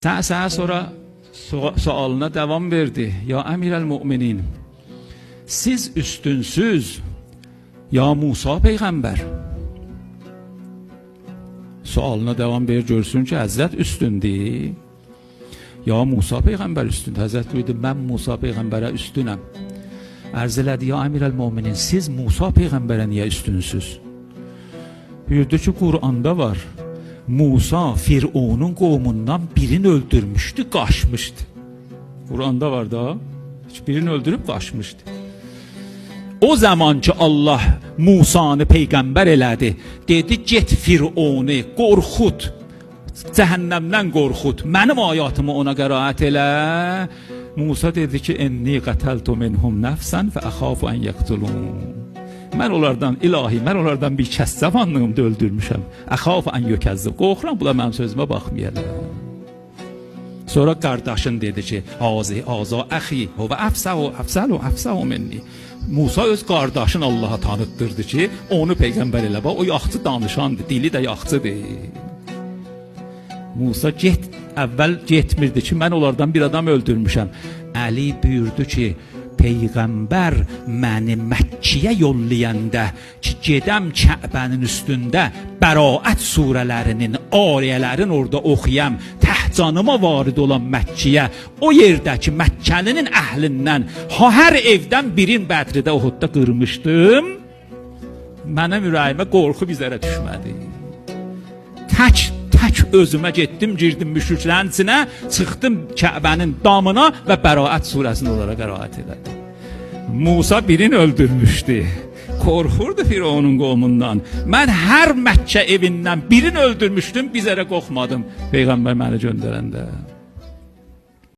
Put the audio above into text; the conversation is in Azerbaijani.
Saat sonra sualına devam verdi. Ya Emirel Müminin, siz üstünsüz ya Musa peygamber. Sualına devam verir, görsün ki Hazret üstündür. Ya Musa peygamber üstündür. Hazret buyurdu, ben Musa peygambere üstünüm. Arz elədi, ya Emirel Müminin, siz Musa peygambere niye üstünsüz? Buyurdu ki Kur'an'da var. Musa Firavun'un qovmundan birini öldürmüştü, qaçmışdı. Kur'an'da var da, birini öldürüp qaçmışdı. O zaman ki Allah Musa'nı peygamber elədi, dedi get Firavun'u qorxut, cəhənnəmdən qorxut, mənim ayatımı ona qəraət elə. Musa dedi ki enni qataltu minhum nafsan fa akhafu an yaqtulun. Mən onlardan ilahi, mən onlardan bir kəs zamanlığımda öldürmüşəm. Əxaf an yökəzzib. Qorxuram, bunlar mənim sözümə baxmayarlar. Sonra qardaşın dedi ki, Aza əxi, və əfsəlu minni. Musa öz qardaşın Allaha tanıtdırdı ki, onu peyğəmbər elə. O yaxçı danışandır, dili də yaxçıdır. Musa əvvəl getmirdi ki, mən onlardan bir adam öldürmüşəm. Əli buyurdu ki, Peygamber məni Məkkiyə yollayanda ki gedəm Kəbənin üstündə Bəraət surələrinin, ayələrin orada oxuyam, təhcanıma varid olan Məkkiyə, o yerdəki Məkkəlinin əhlindən hər evdən birin Bədridə Uhudda qırmışdım. Mənim ürəyimə qorxu bizlərə düşmədi. Tək özümə getdim, girdim müşriklərin içinə, çıxdım Kəbənin damına və Bəraət surəsini onlara qəraət elədim. Musa birini öldürmüşdü. Qorxurdu Firavunun qovmundan. Mən hər Məkkə evindən birini öldürmüşdüm, bizlərə qorxmadım Peyğəmbər məni göndərəndə.